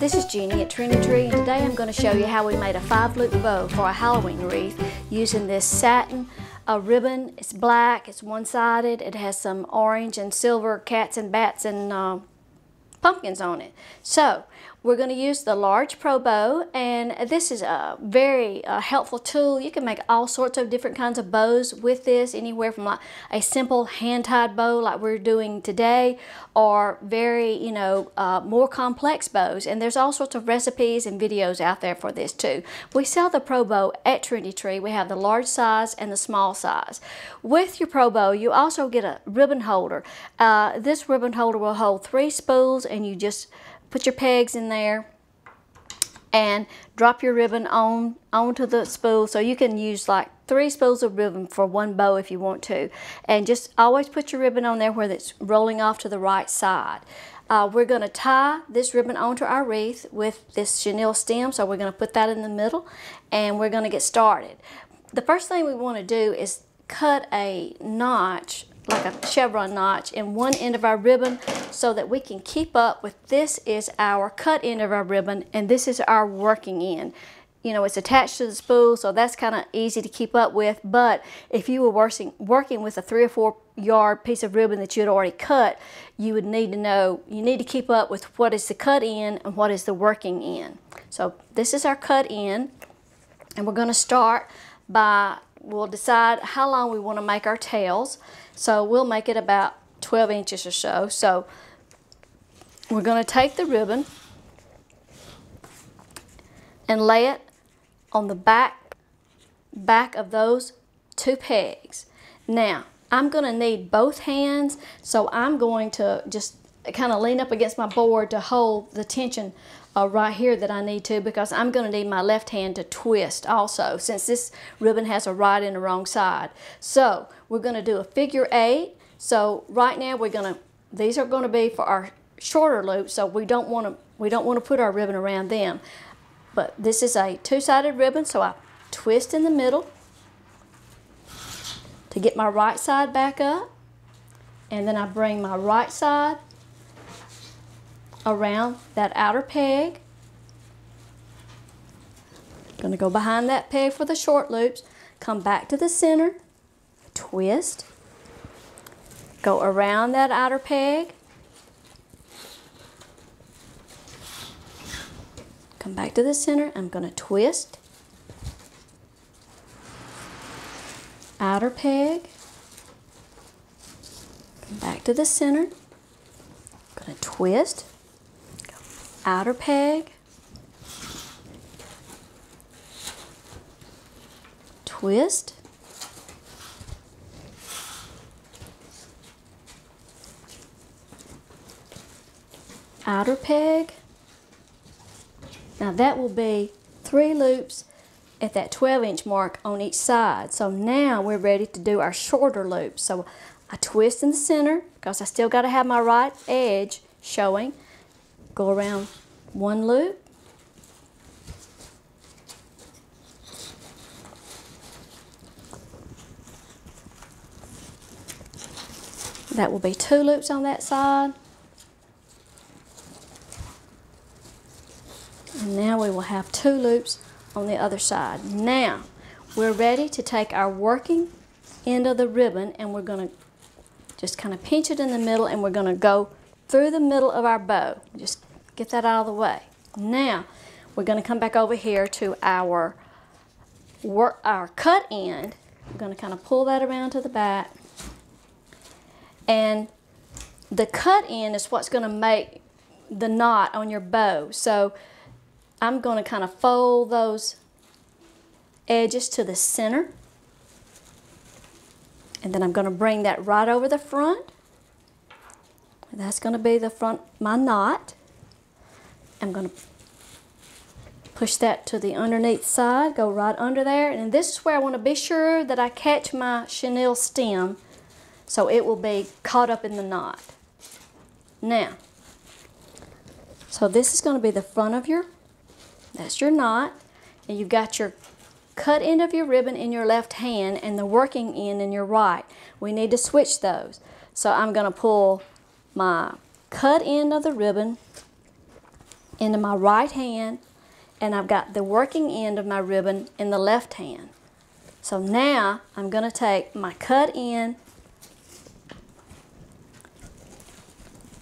this is Jeannie at Trinitree, and today I'm going to show you how we made a 5-loop bow for a Halloween wreath using this satin ribbon. It's black, it's one-sided, it has some orange and silver cats and bats and pumpkins on it. So we're going to use the large Pro bow, and this is a very helpful tool. You can make all sorts of different kinds of bows with this, anywhere from like a simple hand-tied bow like we're doing today, or very, more complex bows. And there's all sorts of recipes and videos out there for this too. We sell the Pro bow at Trinitree. We have the large size and the small size. With your Pro bow, you also get a ribbon holder. This ribbon holder will hold 3 spools, and you just put your pegs in there and drop your ribbon onto the spool. So you can use like 3 spools of ribbon for one bow if you want to. And just always put your ribbon on there where it's rolling off to the right side. We're going to tie this ribbon onto our wreath with this chenille stem. So we're going to put that in the middle, and we're going to get started. The first thing we want to do is cut a notch, like a chevron notch, in one end of our ribbon so that we can keep up with this is our cut end of our ribbon and this is our working end. You know, it's attached to the spool, so that's kind of easy to keep up with. But if you were working with a 3 or 4 yard piece of ribbon that you had already cut, you would need to know, you need to keep up with what is the cut end and what is the working end. So this is our cut end, and we're going to start by, we'll decide how long we want to make our tails. So we'll make it about 12 inches or so. So we're going to take the ribbon and lay it on the back of those 2 pegs. Now, I'm going to need both hands, so I'm going to just kind of lean up against my board to hold the tension right here that I need to, because I'm going to need my left hand to twist also, since this ribbon has a right and a wrong side. So we're going to do a figure 8. So right now these are going to be for our shorter loops, so we don't want to put our ribbon around them. But this is a 2-sided ribbon, so I twist in the middle to get my right side back up, and then I bring my right side around that outer peg. Going to go behind that peg for the short loops, come back to the center, twist, go around that outer peg, come back to the center. I'm going to twist, outer peg, come back to the center, going to twist, outer peg, twist, outer peg. Now that will be 3 loops at that 12-inch mark on each side. So now we're ready to do our shorter loops. So I twist in the center because I still got to have my right edge showing. Go around 1 loop, that will be 2 loops on that side, and now we will have 2 loops on the other side. Now we're ready to take our working end of the ribbon, and we're going to just kind of pinch it in the middle, and we're going to go through the middle of our bow. Just get that out of the way. Now we're going to come back over here to our cut end. We're going to kind of pull that around to the back, and the cut end is what's going to make the knot on your bow. So I'm going to kind of fold those edges to the center, and then I'm going to bring that right over the front. That's going to be the front, my knot. I'm going to push that to the underneath side, go right under there, and this is where I want to be sure that I catch my chenille stem so it will be caught up in the knot. Now, so this is going to be the front of that's your knot, and you've got your cut end of your ribbon in your left hand and the working end in your right. We need to switch those. So I'm going to pull my cut end of the ribbon into my right hand, and I've got the working end of my ribbon in the left hand. So now I'm going to take my cut end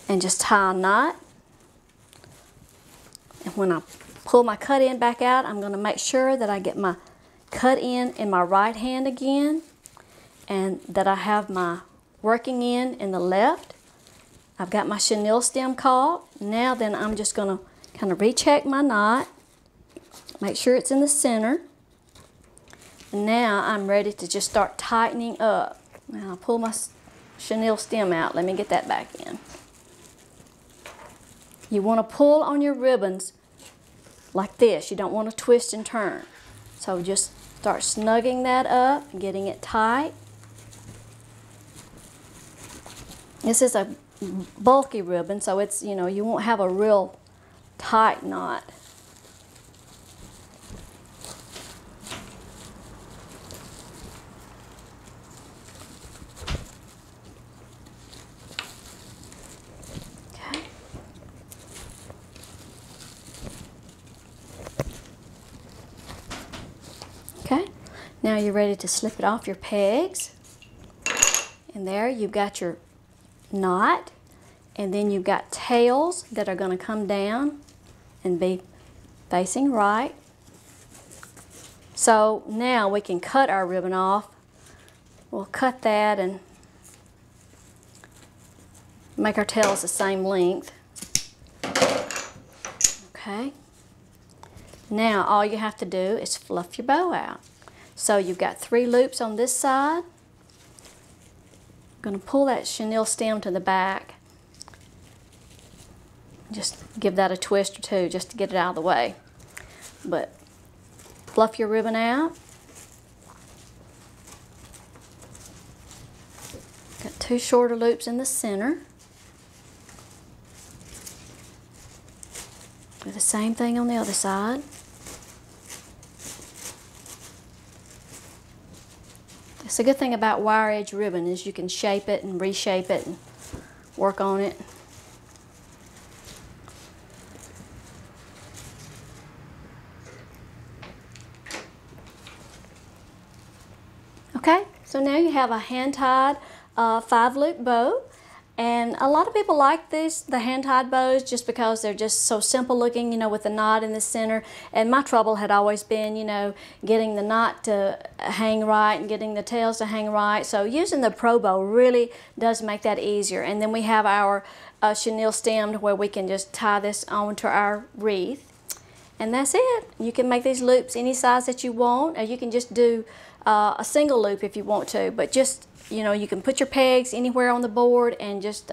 and just tie a knot. And when I pull my cut end back out, I'm going to make sure that I get my cut end in my right hand again, and that I have my working end in the left. I've got my chenille stem caught. Now then I'm just going to kind of recheck my knot, make sure it's in the center. And now I'm ready to just start tightening up. Now I'll pull my chenille stem out. Let me get that back in. You want to pull on your ribbons like this. You don't want to twist and turn. So just start snugging that up and getting it tight. This is a bulky ribbon, so it's, you know, you won't have a real tight knot. Okay, now you're ready to slip it off your pegs. And there you've got your knot, and then you've got tails that are going to come down and be facing right. So now we can cut our ribbon off. We'll cut that and make our tails the same length. Okay. Now all you have to do is fluff your bow out. So you've got 3 loops on this side. I'm going to pull that chenille stem to the back. Just give that a twist or two just to get it out of the way. But fluff your ribbon out. Got 2 shorter loops in the center. Do the same thing on the other side. It's a good thing about wire edge ribbon is you can shape it and reshape it and work on it. Okay, so now you have a hand-tied 5-loop bow. And a lot of people like the hand-tied bows just because they're just so simple looking, you know, with the knot in the center. And my trouble had always been, you know, getting the knot to hang right and getting the tails to hang right. So using the Pro Bow really does make that easier. And then we have our chenille stem where we can just tie this onto our wreath. And that's it. You can make these loops any size that you want, or you can just do a single loop if you want to, but just, you know, you can put your pegs anywhere on the board and just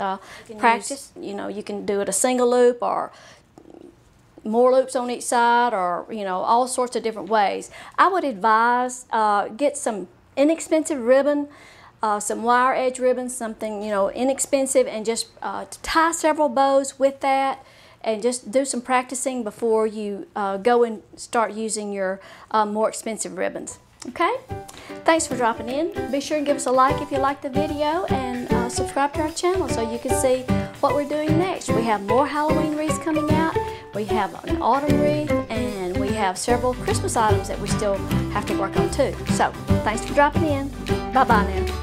practice. You know, you can do it a single loop or more loops on each side, or, you know, all sorts of different ways. I would advise get some inexpensive ribbon, some wire edge ribbon, something, you know, inexpensive, and just tie several bows with that, and just do some practicing before you go and start using your more expensive ribbons. Okay? Thanks for dropping in. Be sure and give us a like if you like the video, and subscribe to our channel so you can see what we're doing next. We have more Halloween wreaths coming out. We have an autumn wreath, and we have several Christmas items that we still have to work on too. So, thanks for dropping in. Bye-bye now.